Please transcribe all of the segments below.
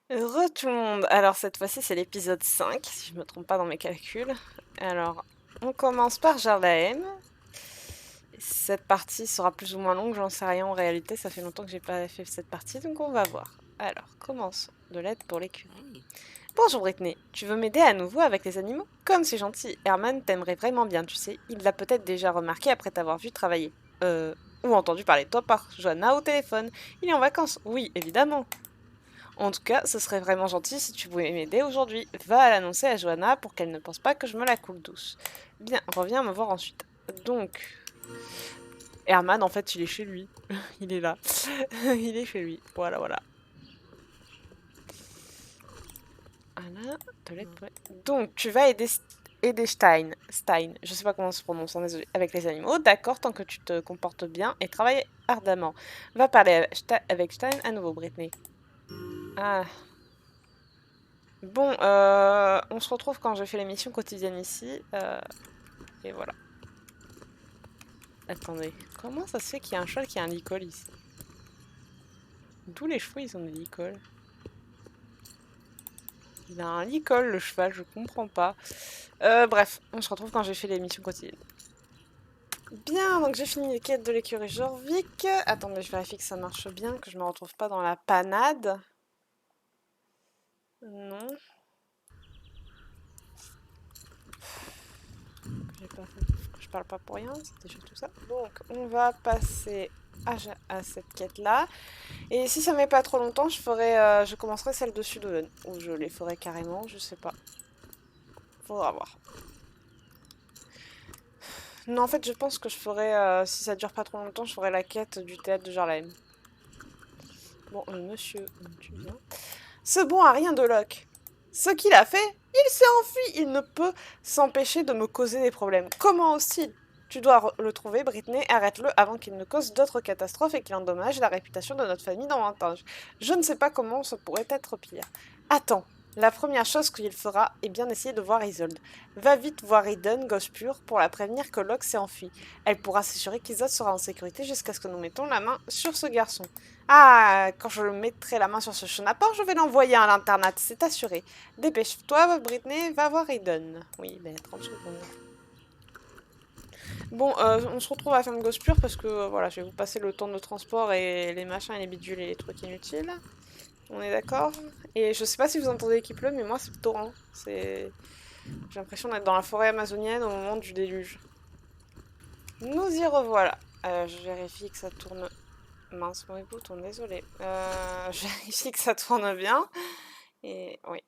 Re tout le monde. Alors cette fois-ci c'est l'épisode 5, si je me trompe pas dans mes calculs. Alors, on commence par Jarlaem. Cette partie sera plus ou moins longue, j'en sais rien en réalité, ça fait longtemps que j'ai pas fait cette partie, donc on va voir. Alors, commençons. De l'aide pour l'écurie. Bonjour Brittany, tu veux m'aider à nouveau avec les animaux? Comme c'est gentil, Herman t'aimerait vraiment bien, tu sais. Il l'a peut-être déjà remarqué après t'avoir vu travailler. Ou entendu parler de toi par Johanna au téléphone. Il est en vacances, oui, évidemment. En tout cas, ce serait vraiment gentil si tu pouvais m'aider aujourd'hui. Va l'annoncer à Johanna pour qu'elle ne pense pas que je me la coule douce. Bien, reviens me voir ensuite. Donc, Herman, en fait, il est chez lui. Il est là. Il est chez lui. Voilà, voilà. Voilà, donc, tu vas aider Stein, je sais pas comment se prononce, hein, désolé, avec les animaux. D'accord, tant que tu te comportes bien et travailles ardemment. Va parler avec Stein à nouveau, Brittany. Ah. Bon, on se retrouve quand je fais l'émission quotidienne ici. Et voilà. Attendez, comment ça se fait qu'il y a un cheval qui a un licol ici? D'où les chevaux ils ont des licols? Il a un licol le cheval, je comprends pas. Bref, on se retrouve quand j'ai fait l'émission quotidienne. Bien, donc j'ai fini les quêtes de l'écurie Jorvik. Attendez, je vérifie que ça marche bien, que je me retrouve pas dans la panade. Non. Que je parle pas pour rien, c'était surtout ça. Donc, on va passer à cette quête-là. Et si ça met pas trop longtemps, je commencerai celle de Sudoven. Ou je les ferai carrément, je sais pas. Faudra voir. Non, en fait, je pense que je ferai, si ça dure pas trop longtemps, je ferai la quête du théâtre de Jarlaem. Bon, monsieur, tu viens. Ce bon a rien de Locke. Ce qu'il a fait, il s'est enfui. Il ne peut s'empêcher de me causer des problèmes. Comment hostile? Tu dois le trouver, Britney. Arrête-le avant qu'il ne cause d'autres catastrophes et qu'il endommage la réputation de notre famille davantage. Je ne sais pas comment ça pourrait être pire. Attends. La première chose qu'il fera est bien essayer de voir Isolde. Va vite voir Eden, gosse pure, pour la prévenir que Locke s'est enfui. Elle pourra s'assurer qu'Isolde sera en sécurité jusqu'à ce que nous mettons la main sur ce garçon. Ah, quand je mettrai la main sur ce chenapan, je vais l'envoyer à l'internat, c'est assuré. Dépêche-toi, Britney, va voir Eden. Oui, ben 30 secondes. Bon, on se retrouve à la fin de Gosse Pure parce que voilà, je vais vous passer le temps de transport et les machins et les bidules et les trucs inutiles. On est d'accord? Et je sais pas si vous entendez qui pleut, mais moi c'est le torrent. J'ai l'impression d'être dans la forêt amazonienne au moment du déluge. Nous y revoilà. Je vérifie que ça tourne. Mince, mon bouton, désolé. Je vérifie que ça tourne bien. Et oui,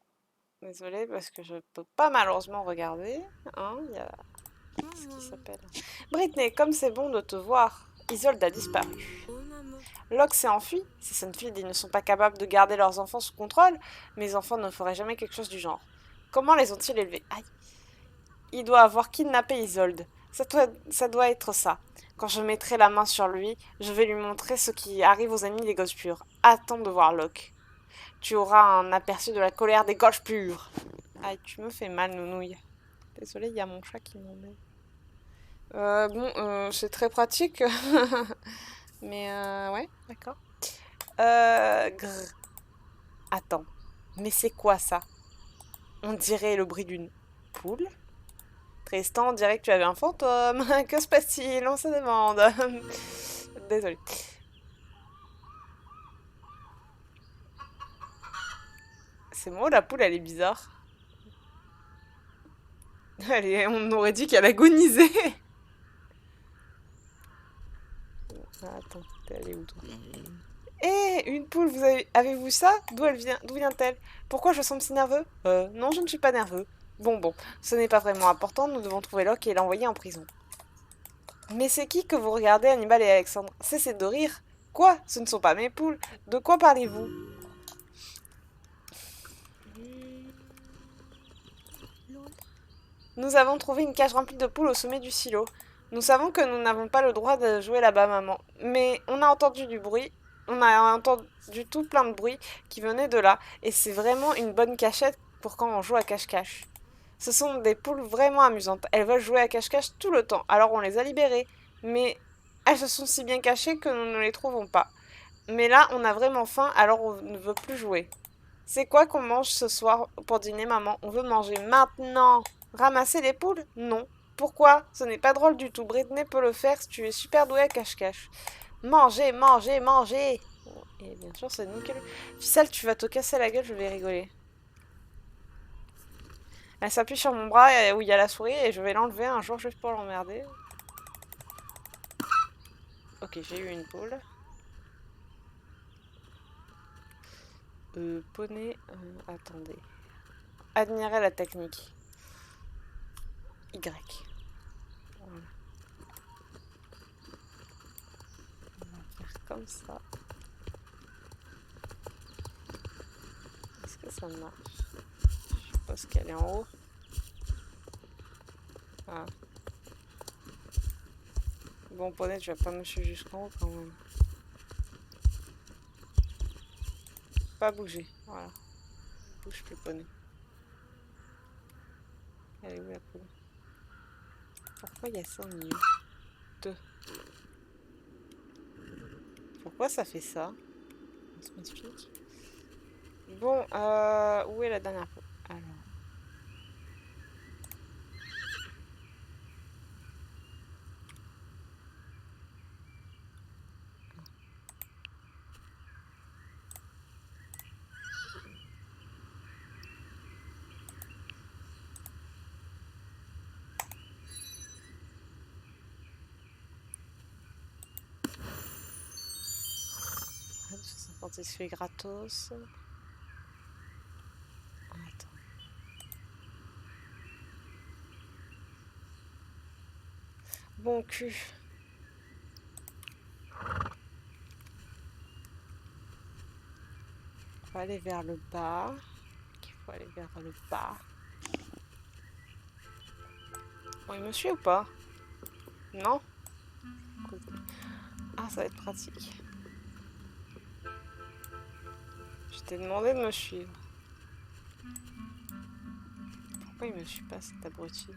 désolé parce que je peux pas malheureusement regarder. Hein, il y a ce qui s'appelle. Britney, comme c'est bon de te voir. Isolde a disparu. Locke s'est enfui. Ces Sunfield, ils ne sont pas capables de garder leurs enfants sous contrôle. Mes enfants ne feraient jamais quelque chose du genre. Comment les ont-ils élevés? Aïe. Il doit avoir kidnappé Isolde. Ça doit être ça. Quand je mettrai la main sur lui, je vais lui montrer ce qui arrive aux amis des gosses purs. Attends de voir Locke. Tu auras un aperçu de la colère des gosses purs. Aïe, tu me fais mal, nounouille. Désolée, il y a mon chat qui m'emmène. Bon, c'est très pratique. Mais ouais, d'accord. Grrr. Attends, mais c'est quoi ça? On dirait le bruit d'une poule. Tristan, on dirait que tu avais un fantôme. Que se passe-t-il? On se demande. Désolée. C'est moi, la poule, elle est bizarre. On aurait dit qu'elle agonisait. Attends, t'es allée où toi? Eh, une poule, avez-vous ça? D'où elle vient? D'où vient-elle? Pourquoi je semble si nerveux? Non, je ne suis pas nerveux. Bon, ce n'est pas vraiment important, nous devons trouver Locke et l'envoyer en prison. Mais c'est qui que vous regardez, Hannibal et Alexandre? Cessez de rire. Quoi? Ce ne sont pas mes poules. De quoi parlez-vous? Nous avons trouvé une cage remplie de poules au sommet du silo. Nous savons que nous n'avons pas le droit de jouer là-bas, maman. Mais on a entendu du bruit. On a entendu tout plein de bruit qui venait de là. Et c'est vraiment une bonne cachette pour quand on joue à cache-cache. Ce sont des poules vraiment amusantes. Elles veulent jouer à cache-cache tout le temps. Alors on les a libérées. Mais elles se sont si bien cachées que nous ne les trouvons pas. Mais là, on a vraiment faim, alors on ne veut plus jouer. C'est quoi qu'on mange ce soir pour dîner, maman? On veut manger maintenant. Ramasser les poules? Non. Pourquoi? Ce n'est pas drôle du tout. Britney peut le faire si tu es super doué à cache-cache. Manger, manger, manger! Et bien sûr, c'est nous qui le... Ficelle, tu vas te casser la gueule, je vais rigoler. Elle s'appuie sur mon bras où il y a la souris et je vais l'enlever un jour juste pour l'emmerder. Ok, j'ai eu une poule. Poney... attendez. Admirer la technique. Y. Voilà. On va faire comme ça. Est-ce que ça marche? Je suppose qu'elle est en haut. Ah. Bon, Poney, tu vas pas me suivre jusqu'en haut quand même. Pas bouger, voilà. Bouge plus, Poney. Elle est où la poule? Pourquoi il y a ça au milieu? Deux. Pourquoi ça fait ça? On se m'explique. Bon, où est la dernière poule? Alors. Quand il se fait gratos. Attends. Bon cul. On va aller vers le bas. Il faut aller vers le bas. Bon, il me suit ou pas? Non? Ah, ça va être pratique. Je t'ai demandé de me suivre. Pourquoi il me suit pas, cet abruti?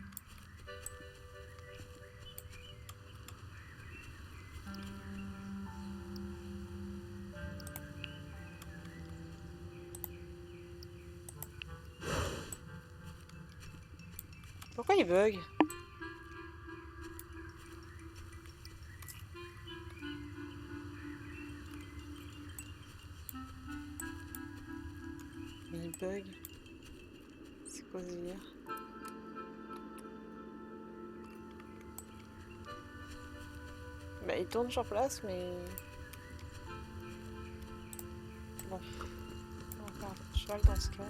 Pourquoi il bug? Il bug. C'est quoi ce délire? Bah, il tourne sur place, mais... Bon. On va faire le cheval dans ce cas.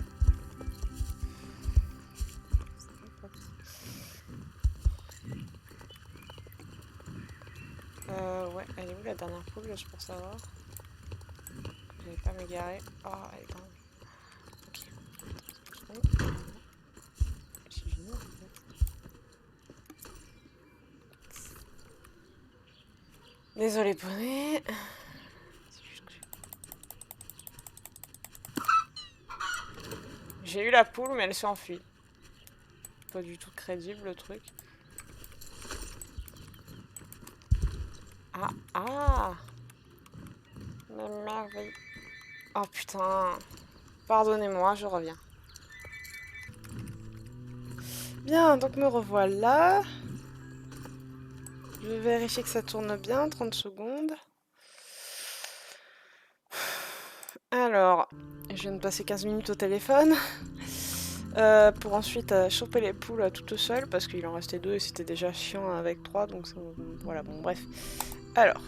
Ouais, elle est où la dernière poule, juste pour savoir? Je vais pas m'égarer. Oh, elle est quand même... Ok. C'est génial, en fait. Désolé, poney. J'ai eu la poule, mais elle s'est enfuie. Pas du tout crédible, le truc. Ah, ah! Mais merveille. Oh putain. Pardonnez-moi, je reviens. Bien, donc me revoilà. Je vais vérifier que ça tourne bien, 30 secondes. Alors, je viens de passer 15 minutes au téléphone. Pour ensuite choper les poules toutes seules, parce qu'il en restait 2 et c'était déjà chiant avec 3, donc ça, voilà, bon bref. Alors,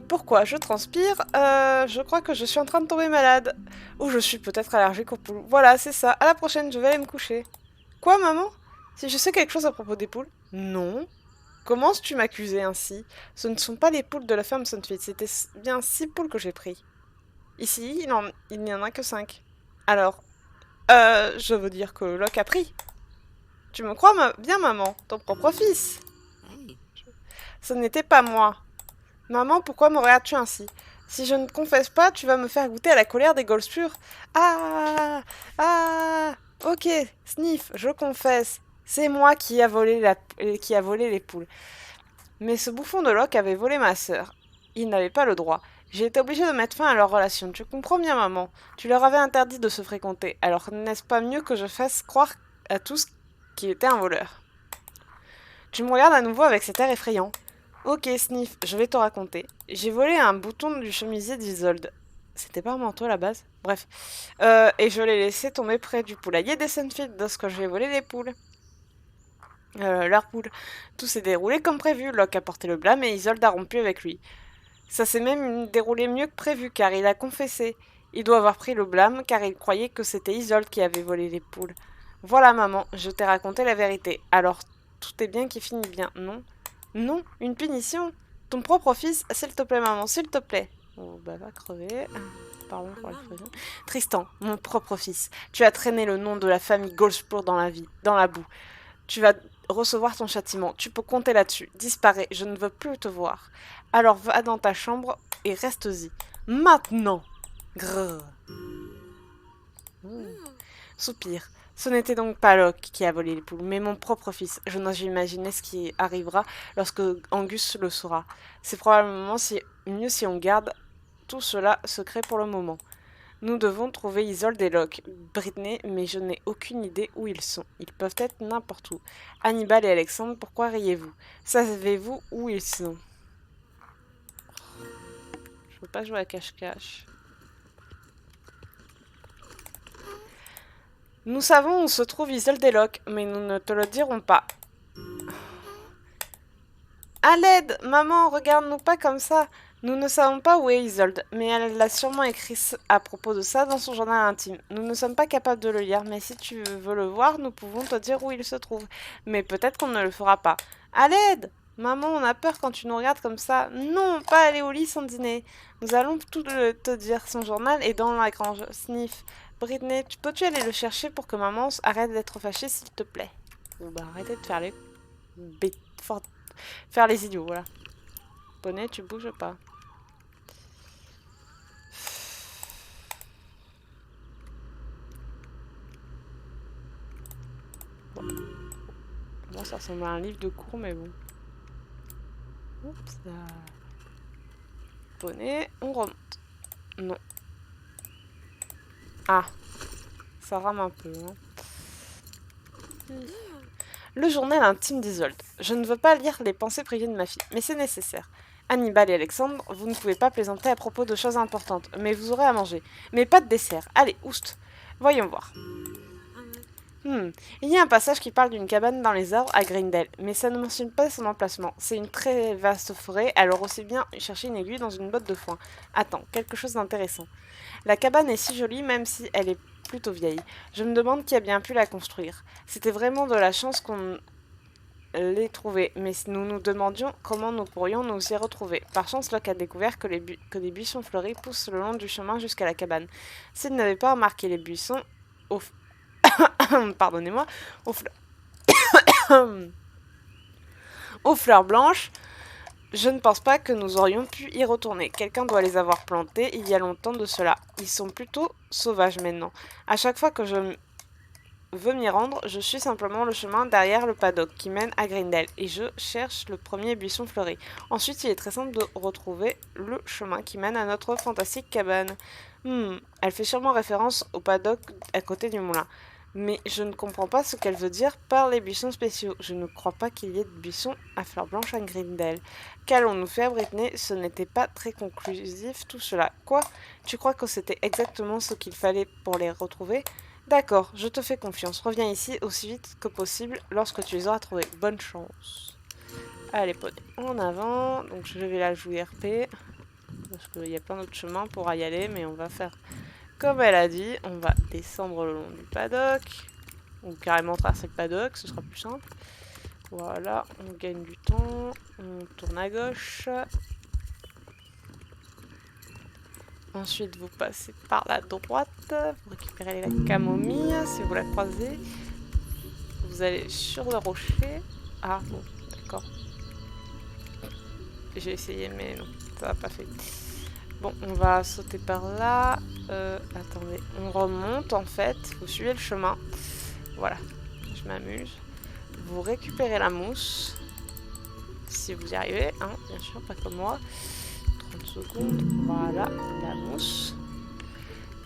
pourquoi je transpire? Je crois que je suis en train de tomber malade. Ou je suis peut-être allergique aux poules. Voilà, c'est ça. À la prochaine, je vais aller me coucher. Quoi, maman? Si je sais quelque chose à propos des poules? Non. Comment tu m'accusais ainsi? Ce ne sont pas les poules de la ferme Sunfit, c'était bien 6 poules que j'ai pris. Ici, il n'y en a que 5. Alors, je veux dire que Locke a pris. Tu me crois bien, maman, ton propre fils. Ce n'était pas moi. Maman, pourquoi me regardes-tu ainsi? Si je ne confesse pas, tu vas me faire goûter à la colère des Golspurs. Ah! Ah! Ok, Sniff, je confesse. C'est moi qui a volé les poules. Mais ce bouffon de Locke avait volé ma sœur. Il n'avait pas le droit. J'ai été obligée de mettre fin à leur relation. Tu comprends bien, maman. Tu leur avais interdit de se fréquenter. Alors n'est-ce pas mieux que je fasse croire à tous qu'il était un voleur? Tu me regardes à nouveau avec cet air effrayant. Ok, Sniff, je vais te raconter. J'ai volé un bouton du chemisier d'Isolde. C'était pas un manteau à la base? Bref. Et je l'ai laissé tomber près du poulailler des Sunfield lorsque j'ai volé les poules. Leurs poules. Tout s'est déroulé comme prévu. Locke a porté le blâme et Isolde a rompu avec lui. Ça s'est même déroulé mieux que prévu car il a confessé. Il doit avoir pris le blâme car il croyait que c'était Isolde qui avait volé les poules. Voilà, maman, je t'ai raconté la vérité. Alors, tout est bien qui finit bien, non? Non, une punition. Ton propre fils, s'il te plaît, maman, s'il te plaît. Oh, bah, va crever. Pardon pour l'expression. Tristan, mon propre fils, tu as traîné le nom de la famille Goldspoor dans la boue. Tu vas recevoir ton châtiment. Tu peux compter là-dessus. Disparais, je ne veux plus te voir. Alors va dans ta chambre et reste-y. Maintenant. Grrr. Soupir. Ce n'était donc pas Locke qui a volé les poules, mais mon propre fils. Je n'ose imaginer ce qui arrivera lorsque Angus le saura. C'est probablement mieux si on garde tout cela secret pour le moment. Nous devons trouver Isolde et Locke, Brittany, mais je n'ai aucune idée où ils sont. Ils peuvent être n'importe où. Hannibal et Alexandre, pourquoi riez-vous? Savez-vous où ils sont? Je veux pas jouer à cache-cache. Nous savons où se trouve Isolde et Locke, mais nous ne te le dirons pas. À l'aide! Maman, regarde-nous pas comme ça! Nous ne savons pas où est Isolde, mais elle l'a sûrement écrit à propos de ça dans son journal intime. Nous ne sommes pas capables de le lire, mais si tu veux le voir, nous pouvons te dire où il se trouve. Mais peut-être qu'on ne le fera pas. À l'aide! Maman, on a peur quand tu nous regardes comme ça. Non, pas aller au lit sans dîner. Nous allons tout te dire. Son journal est dans la grange. Sniff. Brittany, peux-tu aller le chercher pour que maman arrête d'être fâchée, s'il te plaît? Bon bah arrêtez de faire les... Faire les idiots, voilà. Bonnet, tu bouges pas. Bon, ça ressemble à un livre de cours, mais bon. Oups, là. Bonnet, on remonte. Non. Ah. Ça rame un peu, hein. Le journal intime d'Isolde. Je ne veux pas lire les pensées privées de ma fille, mais c'est nécessaire. Hannibal et Alexandre, vous ne pouvez pas plaisanter à propos de choses importantes, mais vous aurez à manger. Mais pas de dessert. Allez, oust. Voyons voir. Il y a un passage qui parle d'une cabane dans les arbres à Greendale, mais ça ne mentionne pas son emplacement. C'est une très vaste forêt, alors aussi bien chercher une aiguille dans une botte de foin. Attends, quelque chose d'intéressant. La cabane est si jolie, même si elle est plutôt vieille. Je me demande qui a bien pu la construire. C'était vraiment de la chance qu'on l'ait trouvée, mais nous nous demandions comment nous pourrions nous y retrouver. Par chance, Locke a découvert que des buissons fleuris poussent le long du chemin jusqu'à la cabane. S'il n'avait pas remarqué les buissons, pardonnez-moi, aux fleurs blanches, je ne pense pas que nous aurions pu y retourner. Quelqu'un doit les avoir plantés il y a longtemps de cela. Ils sont plutôt sauvages maintenant. À chaque fois que je veux m'y rendre, je suis simplement le chemin derrière le paddock qui mène à Greendale et je cherche le premier buisson fleuri. Ensuite, il est très simple de retrouver le chemin qui mène à notre fantastique cabane. Elle fait sûrement référence au paddock à côté du moulin. Mais je ne comprends pas ce qu'elle veut dire par les buissons spéciaux. Je ne crois pas qu'il y ait de buissons à fleurs blanches à Greendale. Qu'allons-nous faire, Brittany? Ce n'était pas très conclusif tout cela. Quoi? Tu crois que c'était exactement ce qu'il fallait pour les retrouver? D'accord, je te fais confiance. Reviens ici aussi vite que possible lorsque tu les auras trouvés. Bonne chance. Allez, poney, en avant. Donc je vais la jouer RP. Parce qu'il y a plein d'autres chemins pour y aller, mais on va faire comme elle a dit. On va descendre le long du paddock. Ou carrément traverser le paddock, ce sera plus simple. Voilà, on gagne du temps. On tourne à gauche. Ensuite, vous passez par la droite. Vous récupérez la camomille si vous la croisez. Vous allez sur le rocher. Ah, bon, d'accord. J'ai essayé, mais non, ça n'a pas fait. Bon, on va sauter par là. Attendez, on remonte en fait. Vous suivez le chemin. Voilà, je m'amuse. Vous récupérez la mousse. Si vous y arrivez, hein, bien sûr, pas comme moi. 30 secondes. Voilà, la mousse.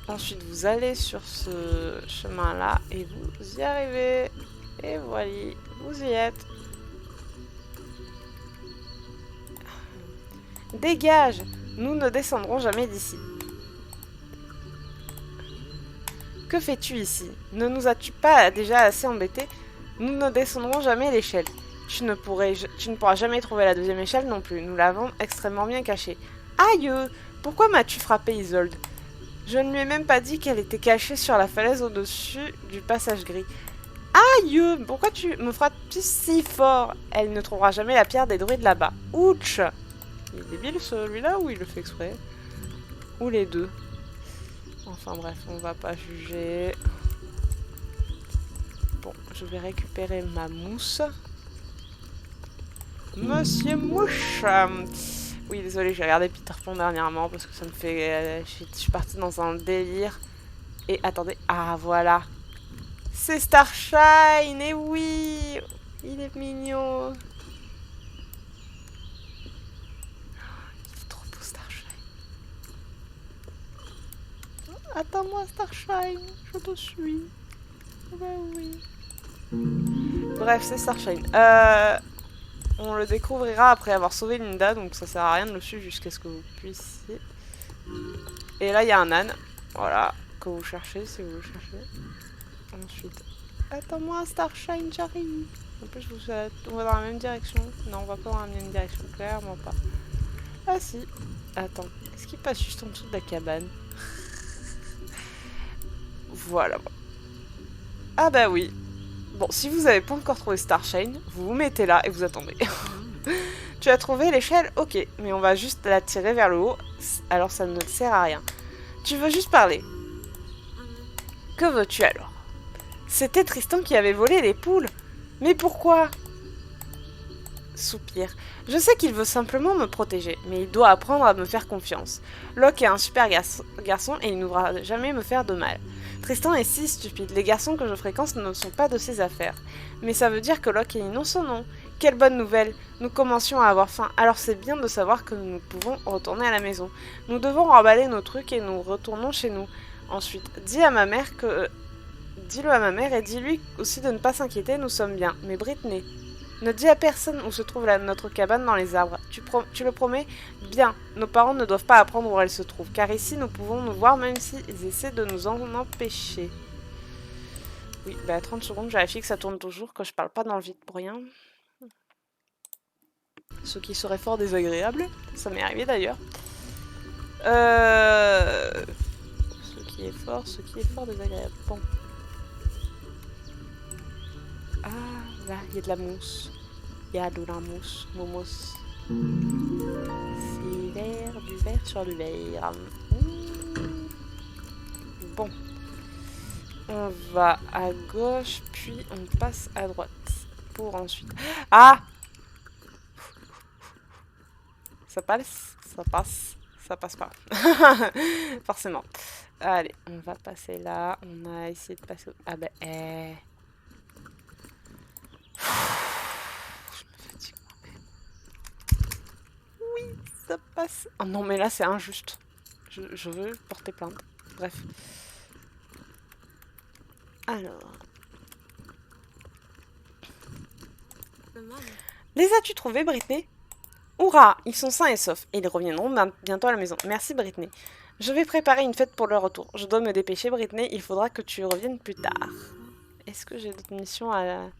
Ensuite, vous allez sur ce chemin-là et vous y arrivez. Et voilà, vous y êtes. Dégage! Nous ne descendrons jamais d'ici. Que fais-tu ici? Ne nous as-tu pas déjà assez embêtés? Nous ne descendrons jamais l'échelle. Tu ne pourras jamais trouver la deuxième échelle non plus. Nous l'avons extrêmement bien cachée. Aïe! Pourquoi m'as-tu frappé, Isolde? Je ne lui ai même pas dit qu'elle était cachée sur la falaise au-dessus du passage gris. Aïe! Pourquoi tu me frappes si fort? Elle ne trouvera jamais la pierre des druides là-bas. Ouch! Il est débile celui-là ou il le fait exprès? Ou les deux? Enfin bref, on va pas juger. Bon, je vais récupérer ma mousse. Monsieur Mouche! Oui, désolé, j'ai regardé Peter Pan dernièrement parce que ça me fait... je suis partie dans un délire. Et attendez, ah voilà! C'est Starshine! Et oui! Il est mignon! Il est trop beau, Starshine! Attends-moi, Starshine! Je te suis! Ouais, oui! Bref, c'est Starshine. On le découvrira après avoir sauvé Linda, donc ça sert à rien de le suivre jusqu'à ce que vous puissiez. Et là, il y a un âne, voilà, que vous cherchez si vous le cherchez. Ensuite, attends-moi, Starshine, j'arrive. En plus, on va dans la même direction. Non, on va pas dans la même direction, clairement pas. Ah si, attends, est-ce qu'il passe juste en dessous de la cabane? Voilà. Ah bah oui. Bon, si vous n'avez pas encore trouvé Starshine, vous vous mettez là et vous attendez. Tu as trouvé l'échelle? Ok, mais on va juste la tirer vers le haut, alors ça ne te sert à rien. Tu veux juste parler. Que veux-tu alors? C'était Tristan qui avait volé les poules. Mais pourquoi? Soupir. Je sais qu'il veut simplement me protéger, mais il doit apprendre à me faire confiance. Locke est un super garçon et il ne voudra jamais me faire de mal. Tristan est si stupide, les garçons que je fréquente ne sont pas de ses affaires. Mais ça veut dire que Locke est innocent, non? Quelle bonne nouvelle! Nous commencions à avoir faim, alors c'est bien de savoir que nous pouvons retourner à la maison. Nous devons remballer nos trucs et nous retournons chez nous. Ensuite, dis-le à ma mère et dis-lui aussi de ne pas s'inquiéter, nous sommes bien. Mais Brittany... Ne dis à personne où se trouve notre cabane dans les arbres. Tu le promets? Bien. Nos parents ne doivent pas apprendre où elle se trouve, car ici nous pouvons nous voir même s'ils essaient de nous en empêcher. Oui, bah 30 secondes, je vérifie que ça tourne toujours, que je parle pas dans le vide pour rien. Ce qui serait fort désagréable. Ça m'est arrivé d'ailleurs. Ce qui est fort désagréable. Bon. Ah, là, il y a de la mousse. Il y a de la mousse. Momos. C'est vert, du vert sur du vert. Bon. On va à gauche, puis on passe à droite. Pour ensuite... Ah! Ça passe? Ça passe? Ça passe pas. Forcément. Allez, on va passer là. On a essayé de passer... Ah ben... Ça passe. Oh non, mais là, c'est injuste. Je veux porter plainte. Bref. Alors. Les as-tu trouvés, Brittany? Hurrah! Ils sont sains et saufs. Et ils reviendront bientôt à la maison. Merci, Brittany. Je vais préparer une fête pour leur retour. Je dois me dépêcher, Brittany. Il faudra que tu reviennes plus tard. Est-ce que j'ai d'autres missions à...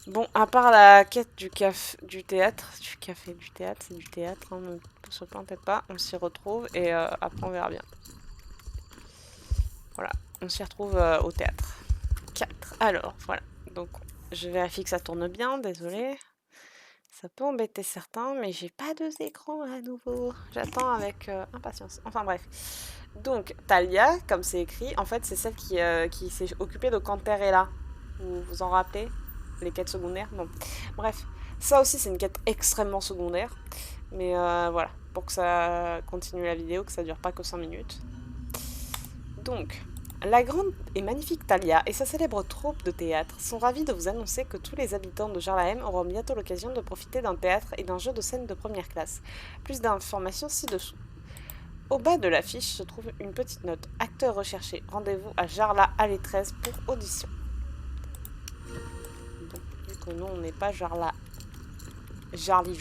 Bon, à part la quête du théâtre, du théâtre, c'est du théâtre, hein, ne se plantez pas, on s'y retrouve et après on verra bien. Voilà, on s'y retrouve au théâtre. 4. Alors, voilà, donc je vérifie que ça tourne bien, désolé. Ça peut embêter certains, mais j'ai pas deux écrans à nouveau. J'attends avec impatience. Enfin bref. Donc, Talia, comme c'est écrit, en fait c'est celle qui s'est occupée de quand Terre est là. Vous vous en rappelez? Les quêtes secondaires, bon. Bref, ça aussi c'est une quête extrêmement secondaire. Mais voilà, pour que ça continue la vidéo, que ça dure pas que 5 minutes. Donc, La grande et magnifique Talia et sa célèbre troupe de théâtre sont ravis de vous annoncer que tous les habitants de Jarlahem auront bientôt l'occasion de profiter d'un théâtre et d'un jeu de scène de première classe. Plus d'informations ci-dessous. Au bas de l'affiche se trouve une petite note. Acteur recherché. Rendez-vous à Jarla allée 13 pour audition. Donc, vu que nous, on n'est pas Jarla... Jarvi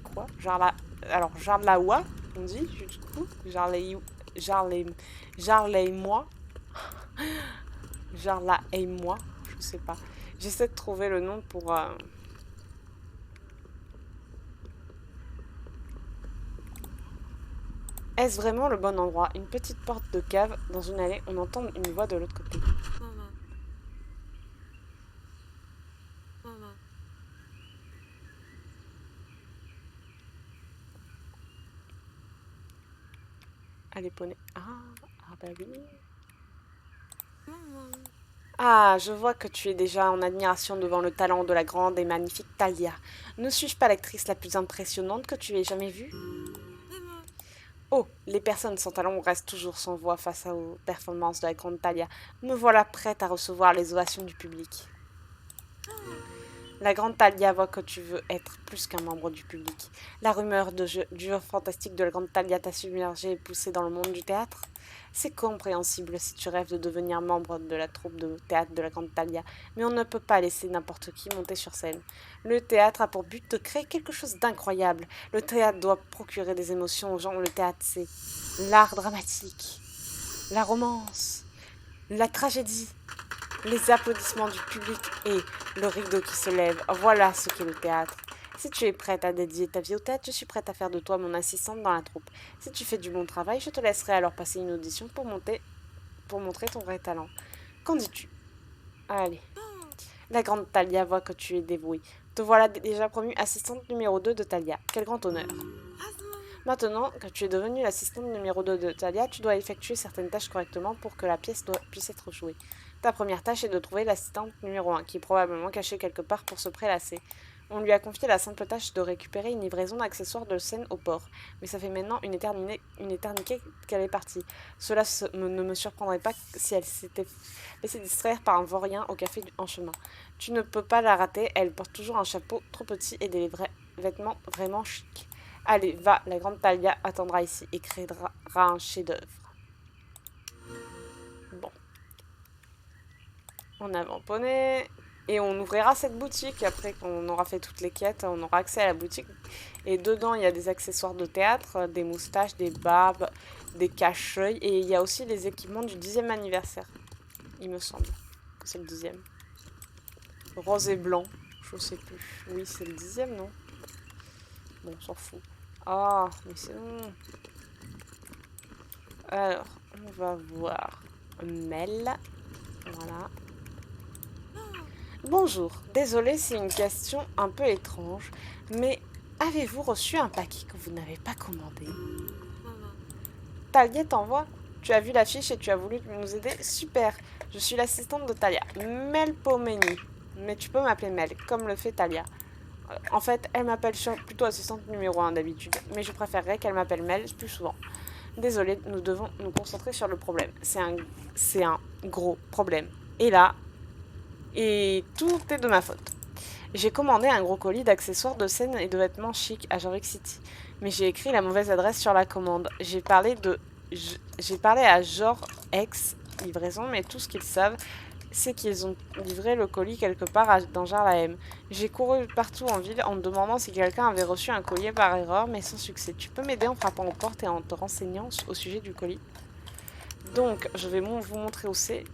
quoi Jarla... Alors, Jarlaoua, on dit, du coup. Jarley-moi. Jarla et moi. Je sais pas. J'essaie de trouver le nom pour... Est-ce vraiment le bon endroit? Une petite porte de cave dans une allée, on entend une voix de l'autre côté. Allez, poney. Ah bah oui. Ah, je vois que tu es déjà en admiration devant le talent de la grande et magnifique Talia. Ne suis-je pas l'actrice la plus impressionnante que tu aies jamais vue? Oh, les personnes sans talent restent toujours sans voix face aux performances de la grande Talia. Me voilà prête à recevoir les ovations du public. La grande Talia voit que tu veux être plus qu'un membre du public. La rumeur du jeu fantastique de la grande Talia t'a submergé et poussé dans le monde du théâtre. C'est compréhensible si tu rêves de devenir membre de la troupe de théâtre de la grande Talia, mais on ne peut pas laisser n'importe qui monter sur scène. Le théâtre a pour but de créer quelque chose d'incroyable. Le théâtre doit procurer des émotions aux gens. Le théâtre, c'est l'art dramatique, la romance, la tragédie, les applaudissements du public et le rideau qui se lève. Voilà ce qu'est le théâtre. Si tu es prête à dédier ta vie au théâtre, je suis prête à faire de toi mon assistante dans la troupe. Si tu fais du bon travail, je te laisserai alors passer une audition pour montrer ton vrai talent. Qu'en dis-tu? Allez. La grande Talia voit que tu es dévouée. Te voilà déjà promue assistante numéro 2 de Talia. Quel grand honneur. Maintenant que tu es devenue l'assistante numéro 2 de Talia, tu dois effectuer certaines tâches correctement pour que la pièce puisse être jouée. Ta première tâche est de trouver l'assistante numéro 1, qui est probablement cachée quelque part pour se prélasser. On lui a confié la simple tâche de récupérer une livraison d'accessoires de scène au port, mais ça fait maintenant une éternité qu'elle est partie. Cela ne me surprendrait pas si elle s'était laissée distraire par un vaurien au café en chemin. Tu ne peux pas la rater, elle porte toujours un chapeau trop petit et des vêtements vraiment chics. Allez, va, la grande Talia attendra ici et créera un chef-d'œuvre. Bon. On avant poney. Et on ouvrira cette boutique après qu'on aura fait toutes les quêtes. On aura accès à la boutique. Et dedans, il y a des accessoires de théâtre, des moustaches, des barbes, des cache-œils. Et il y a aussi les équipements du 10e anniversaire. Il me semble que c'est le 10e. Rose et blanc. Je sais plus. Oui, c'est le 10e, non? Bon, on s'en fout. Ah, mais c'est bon. Alors, on va voir Mel. Voilà. Bonjour, désolé, c'est une question un peu étrange, mais avez-vous reçu un paquet que vous n'avez pas commandé? Talia t'envoie? Tu as vu l'affiche et tu as voulu nous aider? Super, je suis l'assistante de Talia, Mel Pomeni. Mais tu peux m'appeler Mel, comme le fait Talia. En fait, elle m'appelle plutôt assistante numéro 1 d'habitude, mais je préférerais qu'elle m'appelle Mel plus souvent. Désolé, nous devons nous concentrer sur le problème. C'est un gros problème. Et tout est de ma faute. J'ai commandé un gros colis d'accessoires de scène et de vêtements chics à Jorvik City, mais j'ai écrit la mauvaise adresse sur la commande. J'ai parlé à Jor X Livraison, mais tout ce qu'ils savent, c'est qu'ils ont livré le colis quelque part dans Jarlahem. J'ai couru partout en ville en me demandant si quelqu'un avait reçu un colis par erreur, mais sans succès. Tu peux m'aider en frappant aux portes et en te renseignant au sujet du colis? Donc, je vais vous montrer où c'est.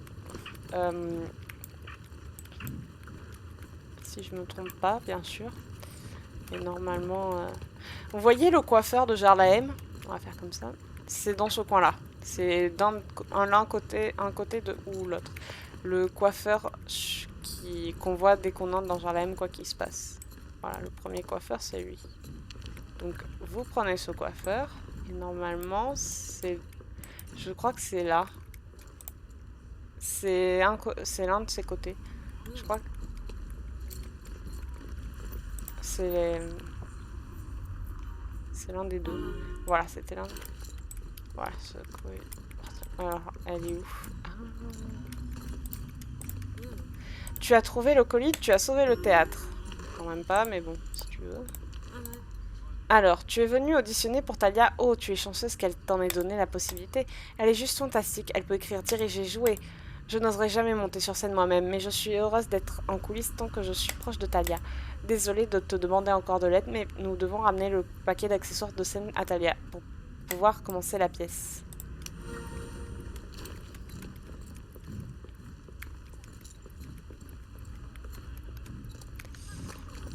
Si je me trompe pas, bien sûr. Et normalement... Vous voyez le coiffeur de Jarlahem? On va faire comme ça. C'est dans ce coin-là. C'est un côté de ou l'autre. Le coiffeur qu'on voit dès qu'on entre dans Jarlahem, quoi qu'il se passe. Voilà, le premier coiffeur, c'est lui. Donc, vous prenez ce coiffeur. Et normalement, c'est... Je crois que c'est là. C'est l'un de ses côtés. Je crois que... C'est l'un des deux. Voilà, c'était l'un. Voilà, ce courrier. Alors, elle est où? Ah, Tu as trouvé le colis, tu as sauvé le théâtre. Quand même pas, mais bon, si tu veux. Alors, tu es venue auditionner pour Talia. Oh, tu es chanceuse qu'elle t'en ait donné la possibilité. Elle est juste fantastique. Elle peut écrire, diriger, jouer. Je n'oserais jamais monter sur scène moi-même, mais je suis heureuse d'être en coulisses tant que je suis proche de Talia. Désolée de te demander encore de l'aide, mais nous devons ramener le paquet d'accessoires de scène à Talia pour pouvoir commencer la pièce.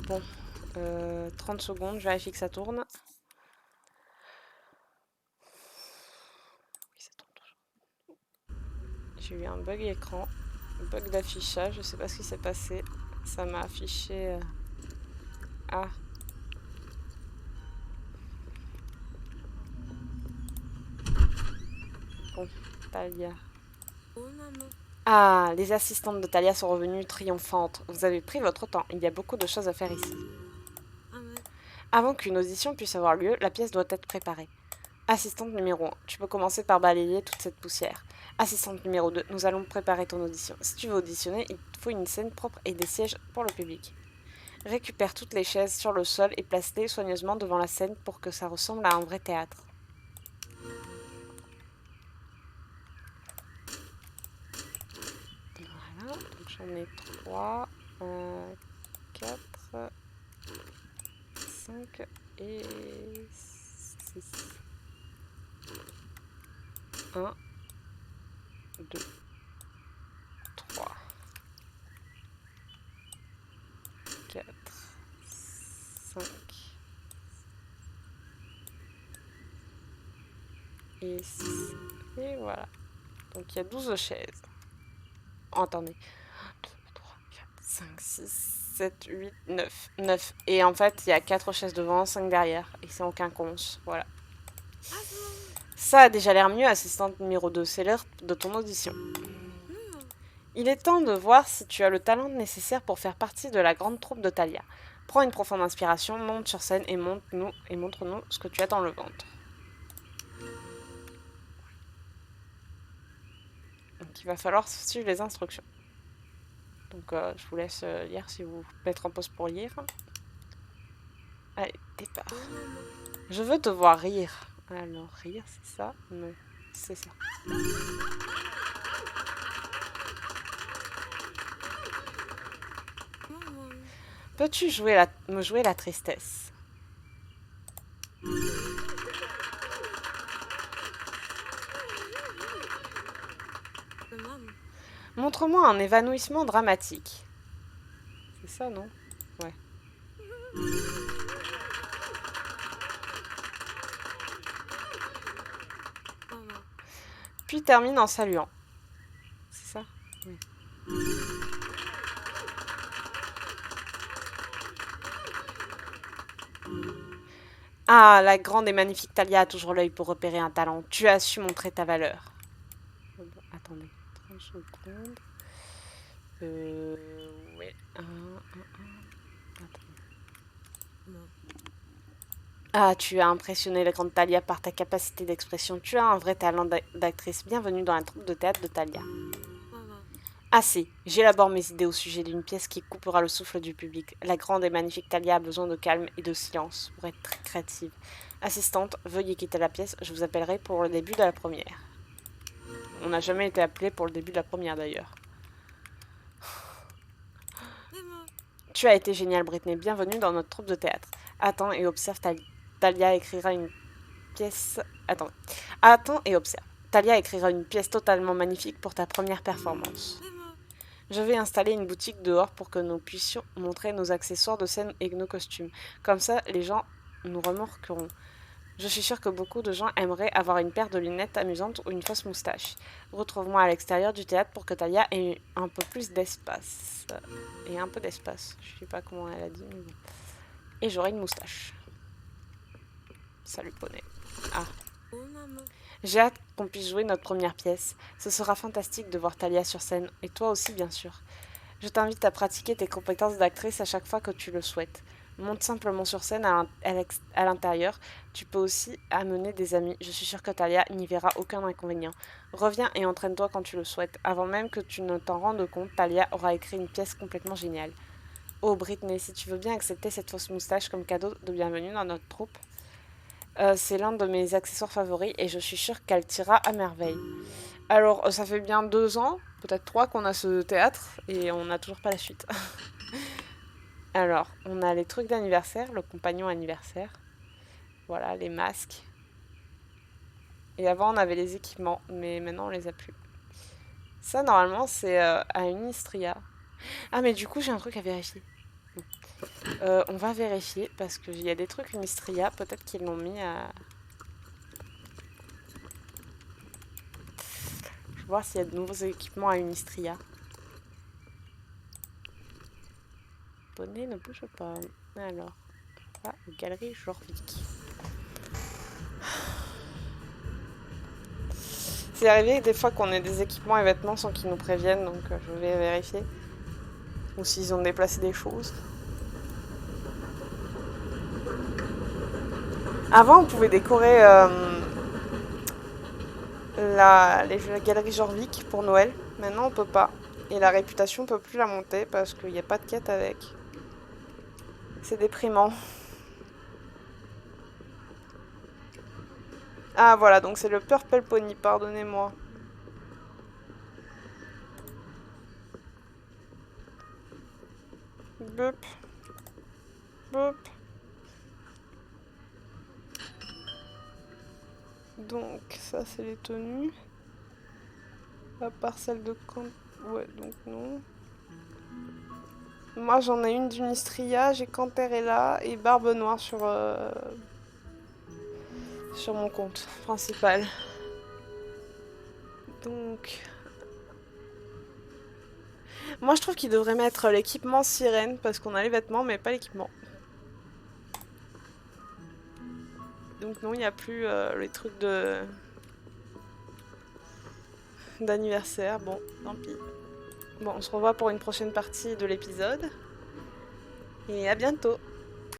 Bon, 30 secondes, je vérifie que ça tourne. Oui, ça tourne toujours. J'ai eu un bug écran, un bug d'affichage, je sais pas ce qui s'est passé. Ça m'a affiché... Ah. Bon, Talia. Ah, les assistantes de Talia sont revenues triomphantes. Vous avez pris votre temps, il y a beaucoup de choses à faire ici. Avant qu'une audition puisse avoir lieu, la pièce doit être préparée. Assistante numéro 1, tu peux commencer par balayer toute cette poussière. Assistante numéro 2, nous allons préparer ton audition. Si tu veux auditionner, il te faut une scène propre et des sièges pour le public. Récupère toutes les chaises sur le sol et place-les soigneusement devant la scène pour que ça ressemble à un vrai théâtre. Voilà, donc j'en ai 3, 4, 5 et 6. 1, 2, 3, 4, 5 et 6. Et voilà. Donc il y a 12 chaises. Oh, attendez. 1, 2, 3, 4, 5, 6, 7, 8, 9. 9. Et en fait, il y a 4 chaises devant, 5 derrière. Et c'est aucun conce. Voilà. Ça a déjà l'air mieux, assistante numéro 2. C'est l'heure de ton audition. Il est temps de voir si tu as le talent nécessaire pour faire partie de la grande troupe de Talia. Prends une profonde inspiration, monte sur scène et montre-nous ce que tu as dans le ventre. Donc il va falloir suivre les instructions. Donc je vous laisse lire si vous mettre en pause pour lire. Allez, départ. Je veux te voir rire. Alors, rire, c'est ça? Non, c'est ça. Peux-tu me jouer la tristesse? Montre-moi un évanouissement dramatique. C'est ça, non? Ouais. Puis termine en saluant. C'est ça? Oui. Ah, la grande et magnifique Talia a toujours l'œil pour repérer un talent. Tu as su montrer ta valeur. Attendez, 30 secondes. Ouais. Ah, tu as impressionné la grande Talia par ta capacité d'expression. Tu as un vrai talent d'actrice. Bienvenue dans la troupe de théâtre de Talia. Assez. J'élabore mes idées au sujet d'une pièce qui coupera le souffle du public. La grande et magnifique Talia a besoin de calme et de silence pour être très créative. Assistante, veuillez quitter la pièce. Je vous appellerai pour le début de la première. On n'a jamais été appelé pour le début de la première d'ailleurs. Tu as été génial, Britney. Bienvenue dans notre troupe de théâtre. Attends et observe. Talia écrira une pièce... Attends. Attends et observe. Talia écrira une pièce totalement magnifique pour ta première performance. Je vais installer une boutique dehors pour que nous puissions montrer nos accessoires de scène et nos costumes. Comme ça, les gens nous remarqueront. Je suis sûre que beaucoup de gens aimeraient avoir une paire de lunettes amusantes ou une fausse moustache. Retrouve-moi à l'extérieur du théâtre pour que Talia ait un peu plus d'espace. Et un peu d'espace. Je sais pas comment elle a dit, mais bon. Et j'aurai une moustache. Salut poney. Ah. J'ai hâte qu'on puisse jouer notre première pièce. Ce sera fantastique de voir Talia sur scène, et toi aussi bien sûr. Je t'invite à pratiquer tes compétences d'actrice à chaque fois que tu le souhaites. Monte simplement sur scène à l'intérieur. Tu peux aussi amener des amis. Je suis sûre que Talia n'y verra aucun inconvénient. Reviens et entraîne-toi quand tu le souhaites. Avant même que tu ne t'en rendes compte, Talia aura écrit une pièce complètement géniale. Oh Britney, si tu veux bien accepter cette fausse moustache comme cadeau de bienvenue dans notre troupe, c'est l'un de mes accessoires favoris et je suis sûre qu'elle t'ira à merveille. Alors, ça fait bien 2 ans, peut-être 3 qu'on a ce théâtre et on n'a toujours pas la suite. Alors, on a les trucs d'anniversaire, le compagnon anniversaire, voilà, les masques. Et avant, on avait les équipements, mais maintenant, on les a plus. Ça, normalement, c'est à une Istria. Ah, mais du coup, j'ai un truc à vérifier. On va vérifier parce qu'il y a des trucs Unistria, peut-être qu'ils l'ont mis à. Je vais voir s'il y a de nouveaux équipements à Unistria. Bonnet ne bouge pas. Alors, ah, galerie Jorvik. C'est arrivé des fois qu'on ait des équipements et vêtements sans qu'ils nous préviennent, donc je vais vérifier. Ou s'ils ont déplacé des choses. Avant, on pouvait décorer la galerie Jorvik pour Noël. Maintenant, on peut pas. Et la réputation, on peut plus la monter parce qu'il n'y a pas de quête avec. C'est déprimant. Ah, voilà, donc c'est le Purple Pony, pardonnez-moi. Bup, bup. Donc, ça, c'est les tenues. À part celle de camp. Ouais, donc non. Moi, j'en ai une d'Unistria, j'ai Canterella et Barbe Noire sur mon compte principal. Donc, moi, je trouve qu'il devrait mettre l'équipement sirène parce qu'on a les vêtements, mais pas l'équipement. Donc non, il n'y a plus les trucs d'anniversaire. Bon, tant pis. Bon, on se revoit pour une prochaine partie de l'épisode. Et à bientôt.